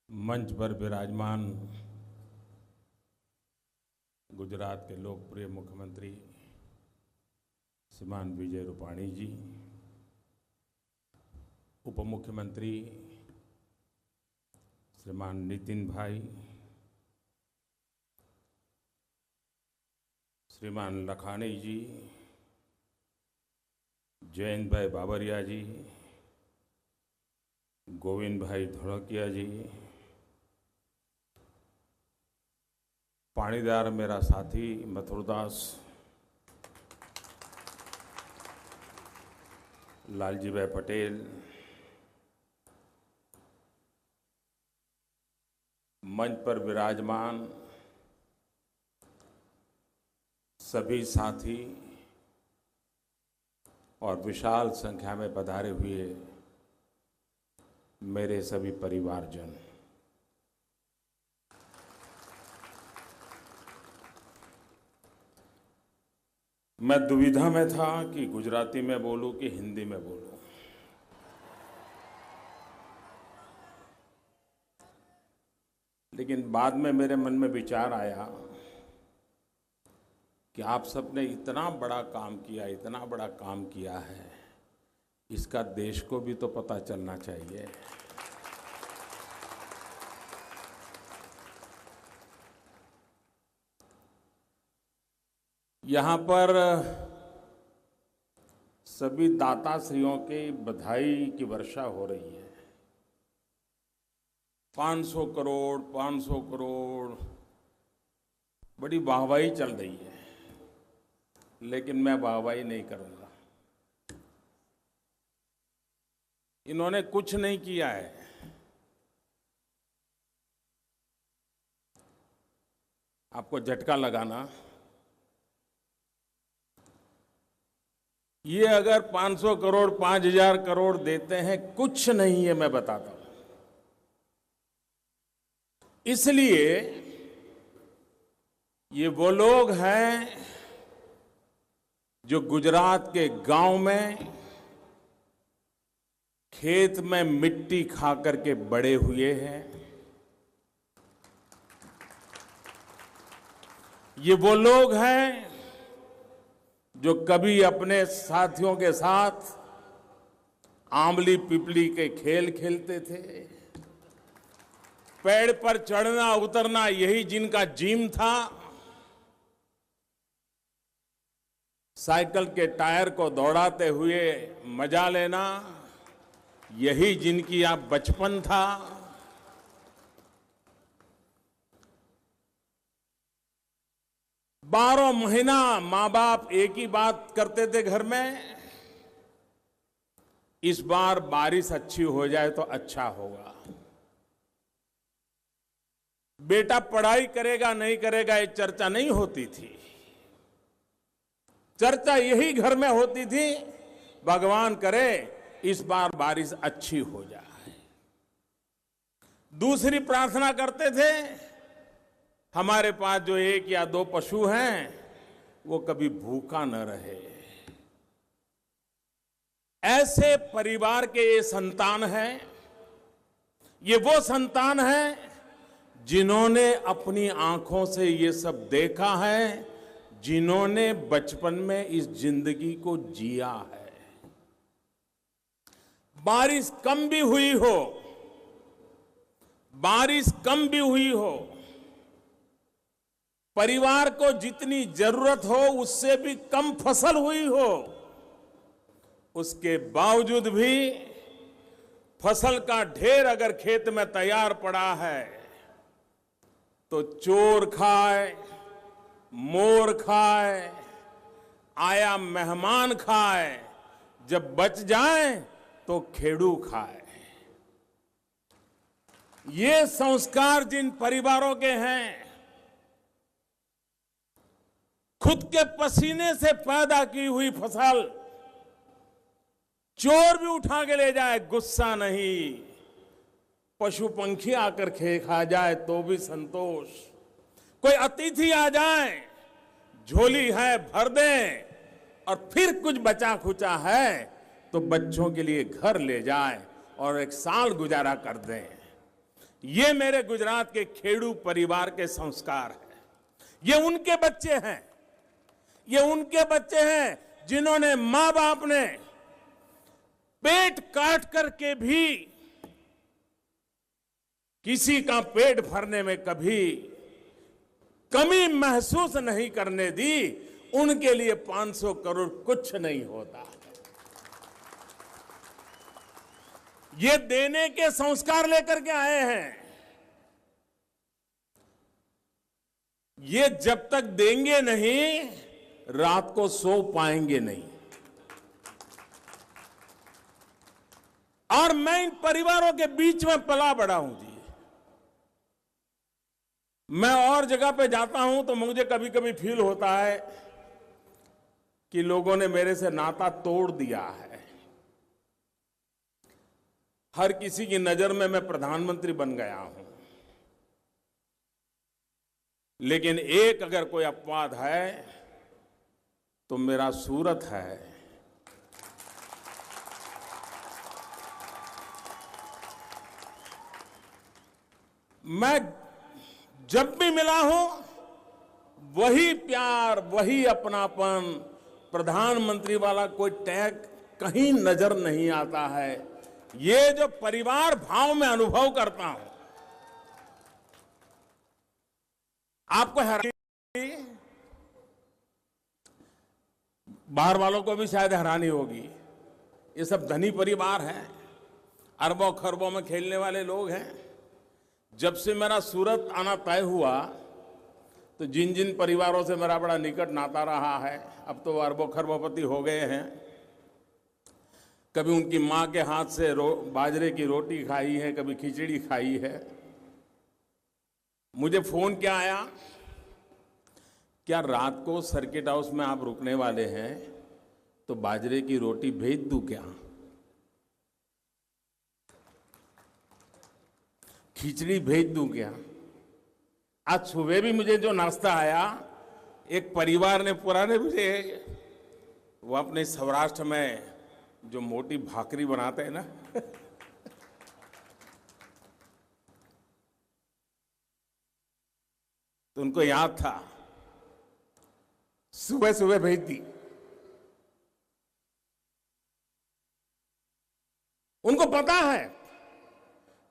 मंच पर विराजमान गुजरात के लोकप्रिय मुख्यमंत्री श्रीमान विजय रूपाणी जी, उप मुख्यमंत्री श्रीमान नितिन भाई, श्रीमान लखानी जी, जयंत भाई बाबरिया जी, गोविंद भाई धोलकिया जी, पाणीदार मेरा साथी मथुरदास, लालजी भाई पटेल, मंच पर विराजमान सभी साथी और विशाल संख्या में पधारे हुए मेरे सभी परिवारजन, मैं दुविधा में था कि गुजराती में बोलूं कि हिंदी में बोलूं। लेकिन बाद में मेरे मन में विचार आया कि आप सबने इतना बड़ा काम किया, इतना बड़ा काम किया है, इसका देश को भी तो पता चलना चाहिए। यहाँ पर सभी दाताश्रियों की बधाई की वर्षा हो रही है। 500 करोड़ 500 करोड़ बड़ी वाहवाही चल रही है, लेकिन मैं वाहवाही नहीं करूंगा। इन्होंने कुछ नहीं किया है। आपको झटका लगाना, ये अगर 500 करोड़ 5000 करोड़ देते हैं, कुछ नहीं है, मैं बताता हूं। इसलिए ये वो लोग हैं जो गुजरात के गांव में खेत में मिट्टी खा करके बड़े हुए हैं। ये वो लोग हैं जो कभी अपने साथियों के साथ आंवली पिपली के खेल खेलते थे। पेड़ पर चढ़ना उतरना यही जिनका जिम था। साइकिल के टायर को दौड़ाते हुए मजा लेना यही जिनकी आप बचपन था। बारह महीना मां बाप एक ही बात करते थे घर में, इस बार बारिश अच्छी हो जाए तो अच्छा होगा। बेटा पढ़ाई करेगा नहीं करेगा ये चर्चा नहीं होती थी। चर्चा यही घर में होती थी, भगवान करे इस बार बारिश अच्छी हो जाए। दूसरी प्रार्थना करते थे, हमारे पास जो 1 या 2 पशु हैं वो कभी भूखा न रहे। ऐसे परिवार के ये संतान हैं। ये वो संतान हैं जिन्होंने अपनी आंखों से ये सब देखा है, जिन्होंने बचपन में इस जिंदगी को जिया है। बारिश कम भी हुई हो, बारिश कम भी हुई हो, परिवार को जितनी जरूरत हो उससे भी कम फसल हुई हो, उसके बावजूद भी फसल का ढेर अगर खेत में तैयार पड़ा है तो चोर खाए, मोर खाए, आया मेहमान खाए, जब बच जाए तो खेड़ू खाए। ये संस्कार जिन परिवारों के हैं, खुद के पसीने से पैदा की हुई फसल चोर भी उठा के ले जाए, गुस्सा नहीं। पशु पंखी आकर खा जाए तो भी संतोष। कोई अतिथि आ जाए, झोली है भर दें, और फिर कुछ बचा खुचा है तो बच्चों के लिए घर ले जाए और 1 साल गुजारा कर दें। ये मेरे गुजरात के खेड़ू परिवार के संस्कार है। ये उनके बच्चे हैं, ये उनके बच्चे हैं जिन्होंने मां बाप ने पेट काट करके भी किसी का पेट भरने में कभी कमी महसूस नहीं करने दी। उनके लिए 500 करोड़ कुछ नहीं होता। ये देने के संस्कार लेकर के आए हैं। ये जब तक देंगे नहीं, रात को सो पाएंगे नहीं। और मैं इन परिवारों के बीच में पला बड़ा हूं जी। मैं और जगह पे जाता हूं तो मुझे कभी कभी फील होता है कि लोगों ने मेरे से नाता तोड़ दिया है। हर किसी की नजर में मैं प्रधानमंत्री बन गया हूं। लेकिन एक अगर कोई अपवाद है तो मेरा सूरत है। मैं जब भी मिला हूं वही प्यार, वही अपनापन, प्रधानमंत्री वाला कोई टैग कहीं नजर नहीं आता है। ये जो परिवार भाव में अनुभव करता हूं, आपको हैरानी, बाहर वालों को भी शायद हैरानी होगी। ये सब धनी परिवार है, अरबों खरबों में खेलने वाले लोग हैं। जब से मेरा सूरत आना तय हुआ तो जिन जिन परिवारों से मेरा बड़ा निकट नाता रहा है, अब तो अरबों खरबोपति हो गए हैं। कभी उनकी मां के हाथ से बाजरे की रोटी खाई है, कभी खिचड़ी खाई है। मुझे फोन क्या आया, क्या रात को सर्किट हाउस में आप रुकने वाले हैं तो बाजरे की रोटी भेज दूं क्या, खिचड़ी भेज दूं क्या। आज सुबह भी मुझे जो नाश्ता आया, एक परिवार ने पुराने मुझे, वो अपने सौराष्ट्र में जो मोटी भाकरी बनाते हैं ना तो उनको याद था, सुबह सुबह भेज दी। उनको पता है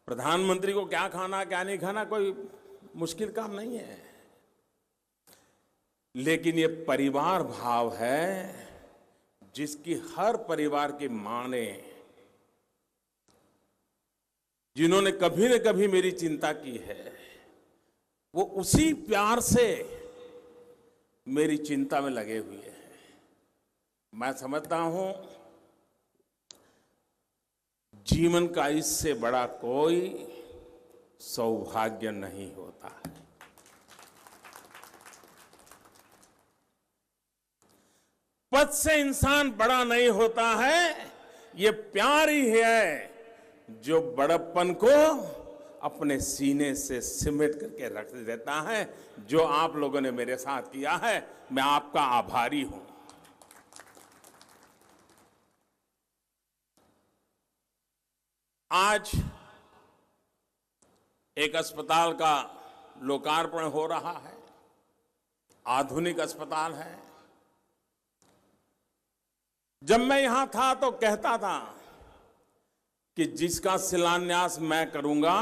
प्रधानमंत्री को क्या खाना क्या नहीं खाना कोई मुश्किल काम नहीं है। लेकिन ये परिवार भाव है जिसकी हर परिवार की मां ने, जिन्होंने कभी न कभी मेरी चिंता की है, वो उसी प्यार से मेरी चिंता में लगे हुए हैं। मैं समझता हूं जीवन का इससे बड़ा कोई सौभाग्य नहीं होता है। पद से इंसान बड़ा नहीं होता है, ये प्यार ही है जो बड़प्पन को अपने सीने से सिमट करके रख देता है। जो आप लोगों ने मेरे साथ किया है, मैं आपका आभारी हूं। आज एक अस्पताल का लोकार्पण हो रहा है, आधुनिक अस्पताल है। जब मैं यहां था तो कहता था कि जिसका शिलान्यास मैं करूंगा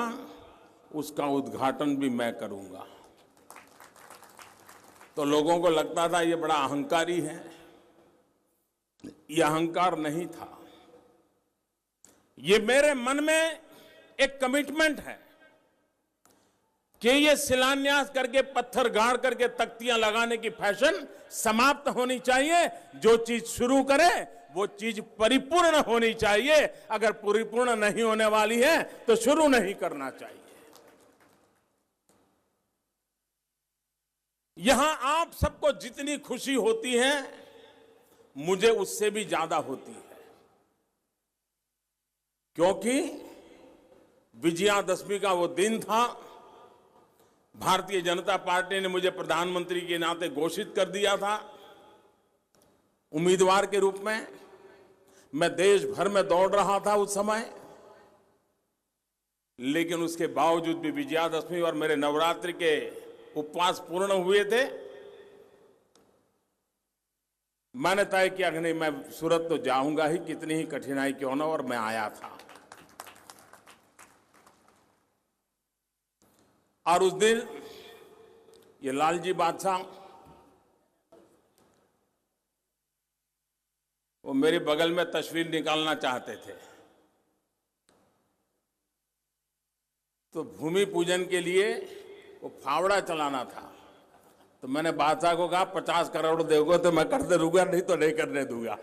उसका उद्घाटन भी मैं करूंगा। तो लोगों को लगता था ये बड़ा अहंकारी है। ये अहंकार नहीं था, ये मेरे मन में एक कमिटमेंट है कि ये शिलान्यास करके पत्थर गाड़ करके तख्तियां लगाने की फैशन समाप्त होनी चाहिए। जो चीज शुरू करे वो चीज परिपूर्ण होनी चाहिए। अगर परिपूर्ण नहीं होने वाली है तो शुरू नहीं करना चाहिए। यहां आप सबको जितनी खुशी होती है, मुझे उससे भी ज्यादा होती है, क्योंकि विजयादशमी का वो दिन था। भारतीय जनता पार्टी ने मुझे प्रधानमंत्री के नाते घोषित कर दिया था उम्मीदवार के रूप में। मैं देश भर में दौड़ रहा था उस समय। लेकिन उसके बावजूद भी विजयादशमी और मेरे नवरात्रि के उपवास पूर्ण हुए थे। मैंने तय किया कि नहीं, मैं सूरत तो जाऊंगा ही, कितनी ही कठिनाई क्यों ना, और मैं आया था। और उस दिन ये लालजी बादशाह वो मेरे बगल में तस्वीर निकालना चाहते थे, तो भूमि पूजन के लिए वो फावड़ा चलाना था। तो मैंने बादशाह को कहा 50 करोड़ दोगे तो मैं करते रहूंगा, नहीं तो नहीं करने दूंगा।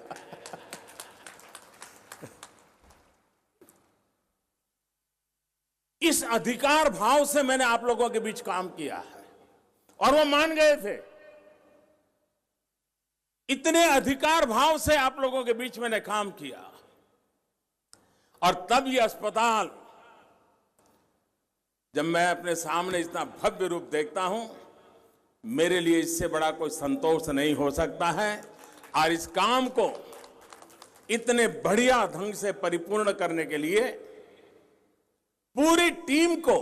इस अधिकार भाव से मैंने आप लोगों के बीच काम किया है और वो मान गए थे। इतने अधिकार भाव से आप लोगों के बीच मैंने काम किया और तब ये अस्पताल, जब मैं अपने सामने इतना भव्य रूप देखता हूं, मेरे लिए इससे बड़ा कोई संतोष नहीं हो सकता है। और इस काम को इतने बढ़िया ढंग से परिपूर्ण करने के लिए पूरी टीम को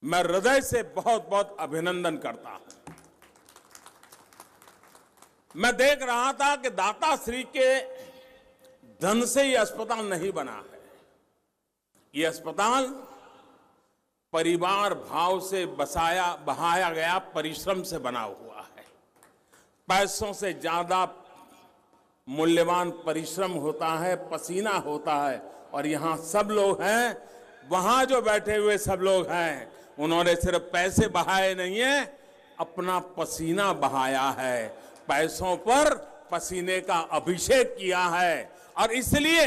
मैं हृदय से बहुत बहुत अभिनंदन करता हूं। मैं देख रहा था कि दाता श्री के धन से ये अस्पताल नहीं बना है। ये अस्पताल परिवार भाव से बहाया गया परिश्रम से बना हुआ है। पैसों से ज्यादा मूल्यवान परिश्रम होता है, पसीना होता है। और यहां सब लोग हैं, वहां जो बैठे हुए सब लोग हैं, उन्होंने सिर्फ पैसे बहाए नहीं है, अपना पसीना बहाया है, पैसों पर पसीने का अभिषेक किया है। और इसलिए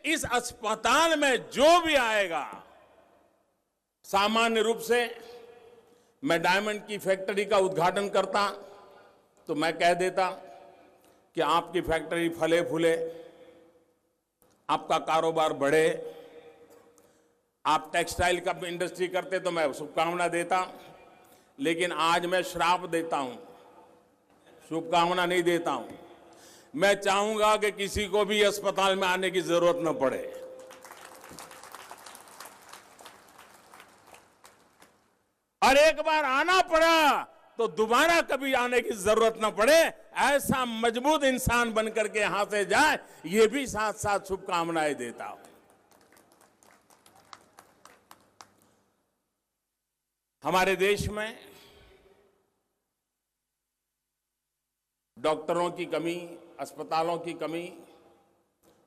इस अस्पताल में जो भी आएगा, सामान्य रूप से मैं डायमंड की फैक्ट्री का उद्घाटन करता तो मैं कह देता कि आपकी फैक्ट्री फले फूले, आपका कारोबार बढ़े। आप टेक्सटाइल का इंडस्ट्री करते तो मैं शुभकामना देता, लेकिन आज मैं श्राप देता हूं, शुभकामना नहीं देता हूं। मैं चाहूंगा कि किसी को भी अस्पताल में आने की जरूरत न पड़े। और एक बार आना पड़ा तो दोबारा कभी आने की जरूरत न पड़े, ऐसा मजबूत इंसान बनकर के यहां से जाए, ये भी साथ साथ शुभकामनाएं देता हूं। हमारे देश में डॉक्टरों की कमी, अस्पतालों की कमी,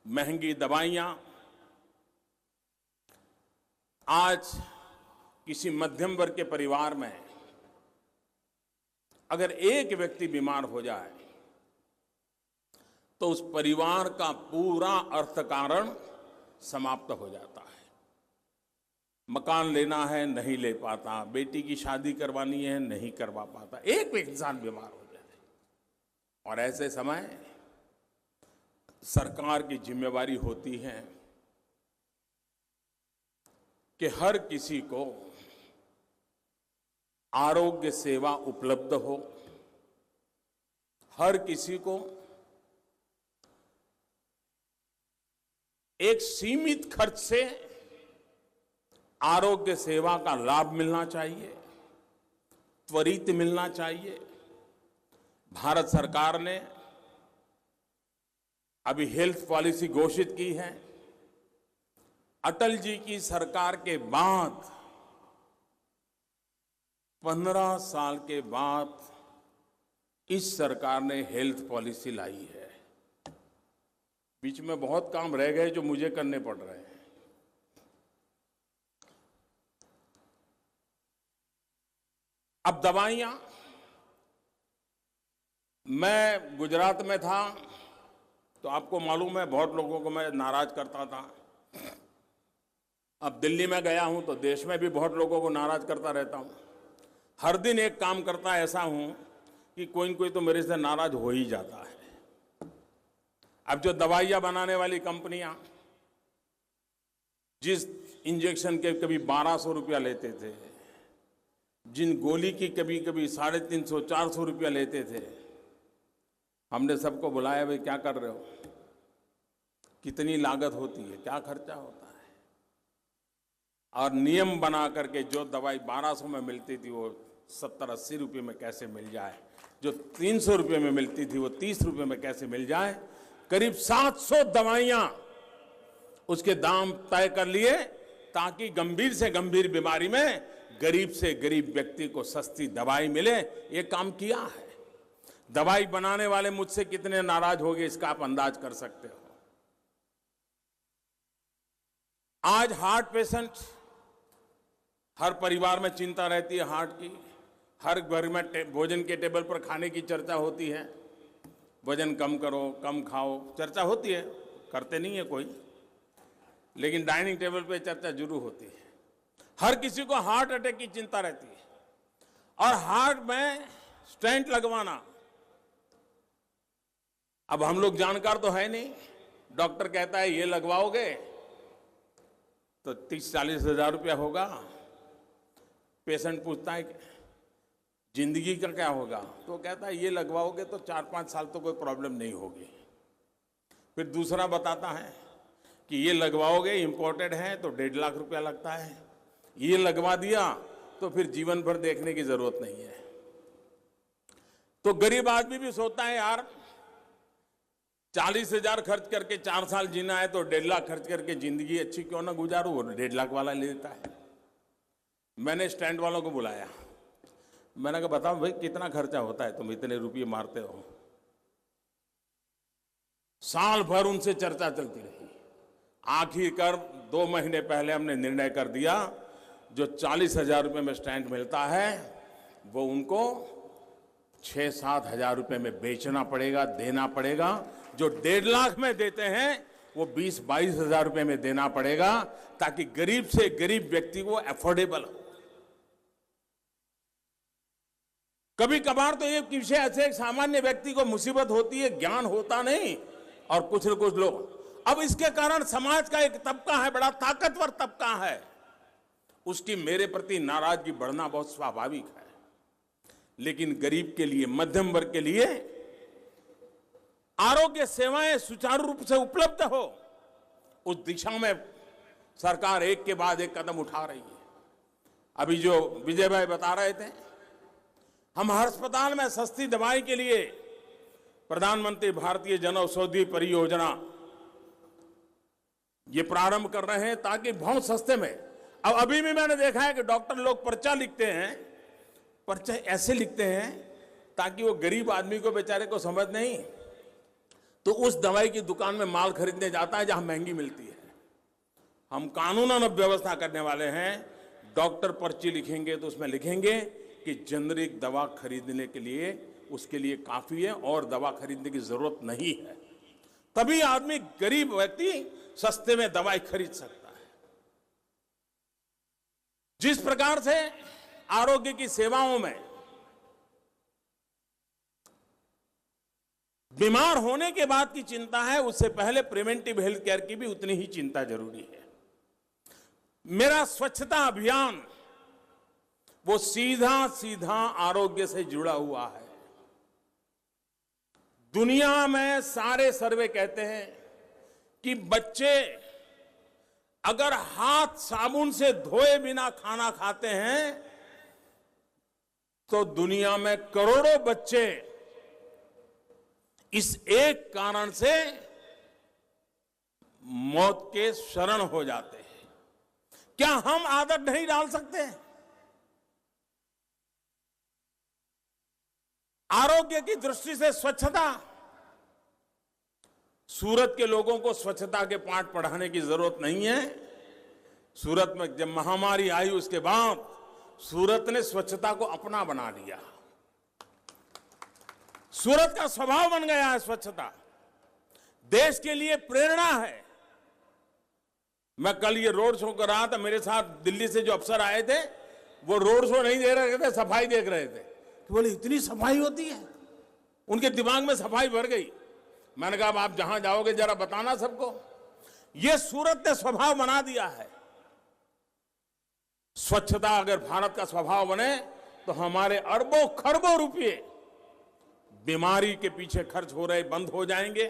महंगी दवाइयां, आज किसी मध्यम वर्ग के परिवार में अगर एक व्यक्ति बीमार हो जाए तो उस परिवार का पूरा अर्थकारण समाप्त हो जाता है। मकान लेना है, नहीं ले पाता, बेटी की शादी करवानी है, नहीं करवा पाता, एक इंसान बीमार हो जाए। और ऐसे समय सरकार की जिम्मेवारी होती है कि हर किसी को आरोग्य सेवा उपलब्ध हो, हर किसी को एक सीमित खर्च से आरोग्य सेवा का लाभ मिलना चाहिए, त्वरित मिलना चाहिए। भारत सरकार ने अभी हेल्थ पॉलिसी घोषित की है। अटल जी की सरकार के बाद 15 साल के बाद इस सरकार ने हेल्थ पॉलिसी लाई है। बीच में बहुत काम रह गए जो मुझे करने पड़ रहे हैं। अब दवाइयां, मैं गुजरात में था तो आपको मालूम है बहुत लोगों को मैं नाराज करता था। अब दिल्ली में गया हूं तो देश में भी बहुत लोगों को नाराज करता रहता हूं। हर दिन एक काम करता ऐसा हूं कि कोई न कोई तो मेरे से नाराज हो ही जाता है। अब जो दवाइयां बनाने वाली कंपनियां जिस इंजेक्शन के कभी 1200 रुपया लेते थे, जिन गोली की कभी कभी 350 400 रुपया लेते थे, हमने सबको बुलाया, भाई क्या कर रहे हो, कितनी लागत होती है, क्या खर्चा होता है। और नियम बना करके जो दवाई 1200 में मिलती थी वो 70-80 रुपये में कैसे मिल जाए, जो 300 रुपये में मिलती थी वो 30 रुपये में कैसे मिल जाए। करीब 700 दवाइयां उसके दाम तय कर लिए ताकि गंभीर से गंभीर बीमारी में गरीब से गरीब व्यक्ति को सस्ती दवाई मिले। ये काम किया है। दवाई बनाने वाले मुझसे कितने नाराज हो गए इसका आप अंदाज कर सकते हो। आज हार्ट पेशेंट, हर परिवार में चिंता रहती है हार्ट की, हर घर में भोजन के टेबल पर खाने की चर्चा होती है, वजन कम करो, कम खाओ, चर्चा होती है, करते नहीं है कोई, लेकिन डाइनिंग टेबल पे चर्चा जरूर होती है। हर किसी को हार्ट अटैक की चिंता रहती है और हार्ट में स्टेंट लगवाना। अब हम लोग जानकार तो है नहीं, डॉक्टर कहता है ये लगवाओगे तो 30-40 हजार रुपया होगा। पेशेंट पूछता है जिंदगी का क्या होगा, तो कहता है ये लगवाओगे तो 4-5 साल तो कोई प्रॉब्लम नहीं होगी। फिर दूसरा बताता है कि ये लगवाओगे, इंपोर्टेड है तो 1.5 लाख रुपया लगता है, ये लगवा दिया तो फिर जीवन भर देखने की जरूरत नहीं है। तो गरीब आदमी भी सोचता है यार 40 हजार खर्च करके 4 साल जीना है तो 1.5 लाख खर्च करके जिंदगी अच्छी क्यों ना गुजारूं, वो 1.5 लाख वाला ले लेता है। मैंने स्टैंड वालों को बुलाया, मैंने कहा बताओ भाई कितना खर्चा होता है, तुम इतने रुपये मारते हो। साल भर उनसे चर्चा चलती रही। आखिरकार 2 महीने पहले हमने निर्णय कर दिया जो 40 हजार रुपये में स्टैंड मिलता है वो उनको 6-7 हजार रुपये में बेचना पड़ेगा, देना पड़ेगा। जो 1.5 लाख में देते हैं वो 20-22 हजार रुपये में देना पड़ेगा ताकि गरीब से गरीब व्यक्ति को अफोर्डेबल हो। कभी कभार तो ये विषय ऐसे एक सामान्य व्यक्ति को मुसीबत होती है, ज्ञान होता नहीं, और कुछ न कुछ लोग, अब इसके कारण समाज का एक तबका है, बड़ा ताकतवर तबका है, उसकी मेरे प्रति नाराजगी बढ़ना बहुत स्वाभाविक है। लेकिन गरीब के लिए, मध्यम वर्ग के लिए आरोग्य सेवाएं सुचारू रूप से उपलब्ध हो, उस दिशा में सरकार एक के बाद एक कदम उठा रही है। अभी जो विजय भाई बता रहे थे, हम अस्पताल में सस्ती दवाई के लिए प्रधानमंत्री भारतीय जनऔषधि परियोजना ये प्रारंभ कर रहे हैं ताकि बहुत सस्ते में। अब अभी भी मैंने देखा है कि डॉक्टर लोग पर्चा लिखते हैं, पर्चा ऐसे लिखते हैं ताकि वो गरीब आदमी को बेचारे को समझ नहीं, तो उस दवाई की दुकान में माल खरीदने जाता है जहां महंगी मिलती है। हम कानूनन व्यवस्था करने वाले हैं, डॉक्टर पर्ची लिखेंगे तो उसमें लिखेंगे कि जेनरिक दवा खरीदने के लिए उसके लिए काफी है और दवा खरीदने की जरूरत नहीं है, तभी आदमी, गरीब व्यक्ति सस्ते में दवाई खरीद सकता है। जिस प्रकार से आरोग्य की सेवाओं में बीमार होने के बाद की चिंता है, उससे पहले प्रिवेंटिव हेल्थ केयर की भी उतनी ही चिंता जरूरी है। मेरा स्वच्छता अभियान वो सीधा सीधा आरोग्य से जुड़ा हुआ है। दुनिया में सारे सर्वे कहते हैं कि बच्चे अगर हाथ साबुन से धोए बिना खाना खाते हैं तो दुनिया में करोड़ों बच्चे इस एक कारण से मौत के शरण हो जाते हैं। क्या हम आदत नहीं डाल सकते? आरोग्य की दृष्टि से स्वच्छता, सूरत के लोगों को स्वच्छता के पाठ पढ़ाने की जरूरत नहीं है। सूरत में जब महामारी आई उसके बाद सूरत ने स्वच्छता को अपना बना लिया। सूरत का स्वभाव बन गया है स्वच्छता, देश के लिए प्रेरणा है। मैं कल ये रोड शो कर रहा था, मेरे साथ दिल्ली से जो अफसर आए थे वो रोड शो नहीं दे रहे थे, सफाई देख रहे थे। तो बोले इतनी सफाई होती है, उनके दिमाग में सफाई भर गई। मैंने कहा आप जहां जाओगे जरा बताना सबको। ये सूरत ने स्वभाव बना दिया है। स्वच्छता अगर भारत का स्वभाव बने तो हमारे अरबों खरबों रुपये बीमारी के पीछे खर्च हो रहे बंद हो जाएंगे।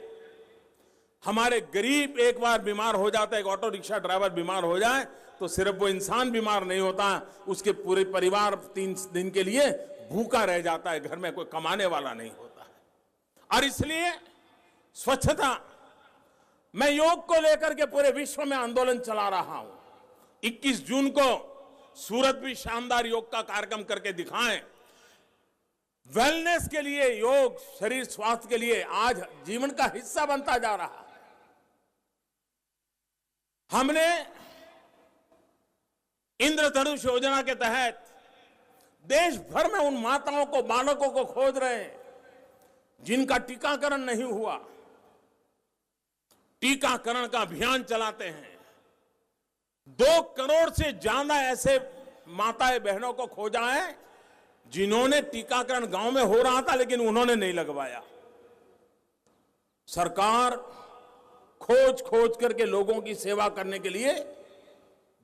हमारे गरीब एक बार बीमार हो जाता है, एक ऑटो रिक्शा ड्राइवर बीमार हो जाए तो सिर्फ वो इंसान बीमार नहीं होता, उसके पूरे परिवार 3 दिन के लिए भूखा रह जाता है, घर में कोई कमाने वाला नहीं होता है। और इसलिए स्वच्छता, मैं योग को लेकर के पूरे विश्व में आंदोलन चला रहा हूं। 21 जून को सूरत भी शानदार योग का कार्यक्रम करके दिखाएं। वेलनेस के लिए योग शरीर स्वास्थ्य के लिए आज जीवन का हिस्सा बनता जा रहा है। हमने इंद्रधनुष योजना के तहत देश भर में उन माताओं को, बालकों को खोज रहे हैं जिनका टीकाकरण नहीं हुआ। टीकाकरण का अभियान चलाते हैं। 2 करोड़ से ज्यादा ऐसे माताएं बहनों को खोजा है जिन्होंने टीकाकरण गांव में हो रहा था लेकिन उन्होंने नहीं लगवाया। सरकार खोज खोज करके लोगों की सेवा करने के लिए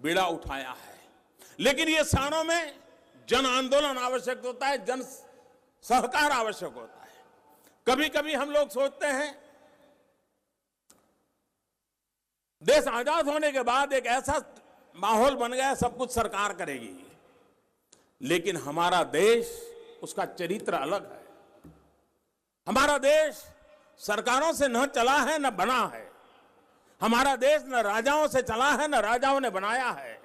बीड़ा उठाया है, लेकिन ये सारों में जन आंदोलन आवश्यक होता है, जन सहकार आवश्यक होता है। कभी कभी हम लोग सोचते हैं देश आजाद होने के बाद एक ऐसा माहौल बन गया सब कुछ सरकार करेगी, लेकिन हमारा देश, उसका चरित्र अलग है। हमारा देश सरकारों से न चला है न बना है। हमारा देश न राजाओं से चला है न राजाओं ने बनाया है।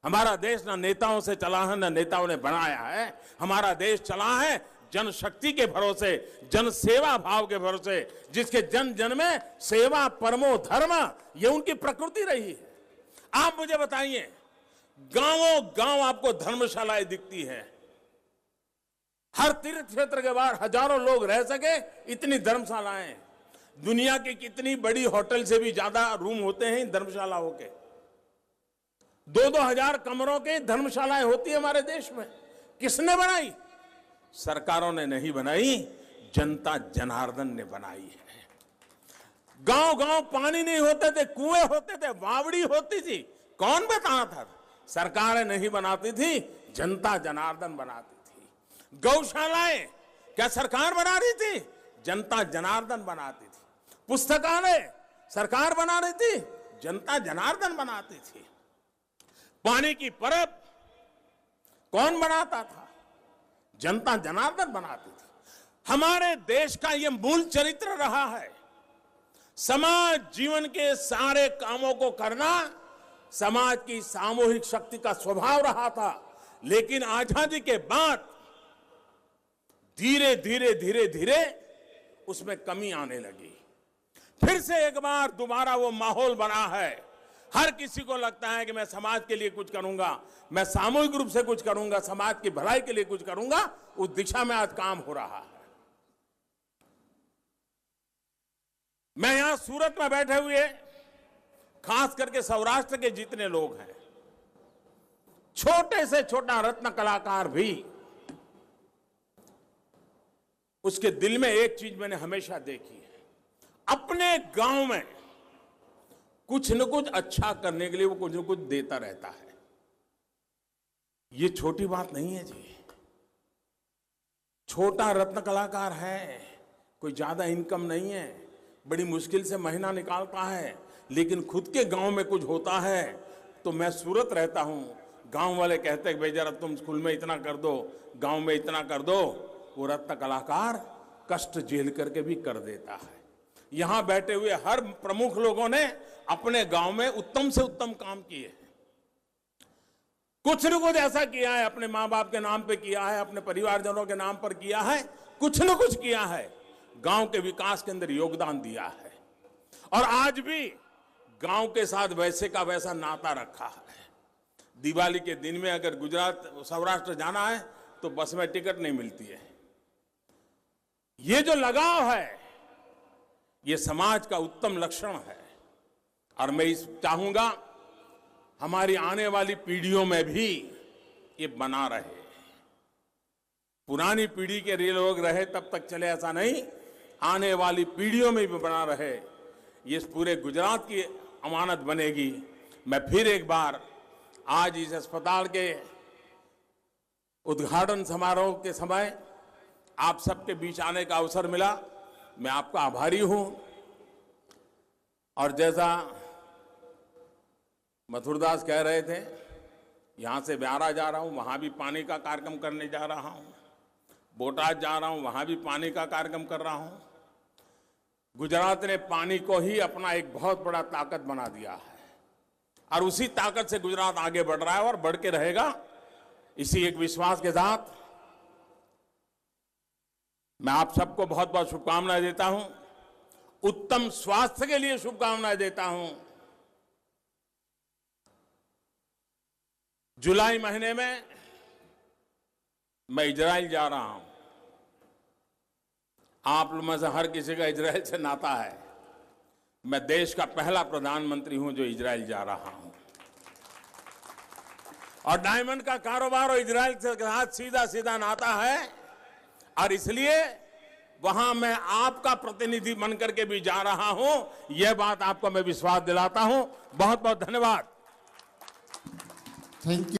हमारा देश न नेताओं से चला है न नेताओं ने बनाया है। हमारा देश चला है जनशक्ति के भरोसे, जन सेवा भाव के भरोसे, जिसके जन जन में सेवा परमो धर्म, ये उनकी प्रकृति रही है। आप मुझे बताइए, गांवों गांव आपको धर्मशालाएं दिखती है। हर तीर्थ क्षेत्र के बाहर हजारों लोग रह सके इतनी धर्मशालाएं। दुनिया की कितनी बड़ी होटल से भी ज्यादा रूम होते हैं इन धर्मशालाओं के। 2-2 हजार कमरों के धर्मशालाएं होती है हमारे देश में। किसने बनाई? सरकारों ने नहीं बनाई, जनता जनार्दन ने बनाई है। गांव गांव पानी नहीं होते थे, कुएं होते थे, बावड़ी होती थी। कौन बताना था? सरकारें नहीं बनाती थी, जनता जनार्दन बनाती थी। गौशालाएं क्या सरकार बना रही थी? जनता जनार्दन बनाती थी। पुस्तकालय सरकार बना रही थी, जनता जनार्दन बनाती थी। पानी की परब कौन बनाता था? जनता जनार्दन बनाती थी। हमारे देश का यह मूल चरित्र रहा है। समाज जीवन के सारे कामों को करना समाज की सामूहिक शक्ति का स्वभाव रहा था, लेकिन आजादी के बाद धीरे धीरे धीरे धीरे उसमें कमी आने लगी। फिर से एक बार दोबारा वो माहौल बना है। हर किसी को लगता है कि मैं समाज के लिए कुछ करूंगा, मैं सामूहिक रूप से कुछ करूंगा, समाज की भलाई के लिए कुछ करूंगा। उस दिशा में आज काम हो रहा है। मैं यहां सूरत में बैठे हुए खास करके सौराष्ट्र के जितने लोग हैं, छोटे से छोटा रत्न कलाकार भी, उसके दिल में एक चीज मैंने हमेशा देखी है, अपने गांव में कुछ न कुछ अच्छा करने के लिए वो कुछ न कुछ देता रहता है। ये छोटी बात नहीं है जी। छोटा रत्न कलाकार है, कोई ज्यादा इनकम नहीं है, बड़ी मुश्किल से महीना निकालता है, लेकिन खुद के गांव में कुछ होता है। तो मैं सूरत रहता हूं, गांव वाले कहते हैं भाई जरा तुम स्कूल में इतना कर दो, गांव में इतना कर दो। वो रत्न कलाकार कष्ट झेल करके भी कर देता है। यहां बैठे हुए हर प्रमुख लोगों ने अपने गांव में उत्तम से उत्तम काम किए हैं। कुछ न कुछ ऐसा किया है, अपने मां बाप के नाम पे किया है, अपने परिवारजनों के नाम पर किया है, कुछ न कुछ किया है, गांव के विकास के अंदर योगदान दिया है। और आज भी गांव के साथ वैसे का वैसा नाता रखा है। दिवाली के दिन में अगर गुजरात सौराष्ट्र जाना है तो बस में टिकट नहीं मिलती है। ये जो लगाव है ये समाज का उत्तम लक्षण है। और मैं चाहूंगा हमारी आने वाली पीढ़ियों में भी ये बना रहे। पुरानी पीढ़ी के लोग रहे तब तक चले ऐसा नहीं, आने वाली पीढ़ियों में भी बना रहे। ये पूरे गुजरात की अमानत बनेगी। मैं फिर एक बार आज इस अस्पताल के उद्घाटन समारोह के समय आप सबके बीच आने का अवसर मिला, मैं आपका आभारी हूं। और जैसा मथुरदास कह रहे थे, यहां से ब्यारा जा रहा हूं, वहां भी पानी का कार्यक्रम करने जा रहा हूं, बोटाद जा रहा हूं, वहां भी पानी का कार्यक्रम कर रहा हूं। गुजरात ने पानी को ही अपना एक बहुत बड़ा ताकत बना दिया है और उसी ताकत से गुजरात आगे बढ़ रहा है और बढ़ के रहेगा। इसी एक विश्वास के साथ मैं आप सबको बहुत बहुत शुभकामनाएं देता हूं, उत्तम स्वास्थ्य के लिए शुभकामनाएं देता हूं। जुलाई महीने में मैं इजराइल जा रहा हूं। आप लोग में से हर किसी का इजराइल से नाता है। मैं देश का पहला प्रधानमंत्री हूं जो इजराइल जा रहा हूं और डायमंड का कारोबार और इजराइल के साथ सीधा सीधा नाता है और इसलिए वहां मैं आपका प्रतिनिधि बनकर के भी जा रहा हूं। यह बात आपको मैं विश्वास दिलाता हूं। बहुत बहुत धन्यवाद। Thank you.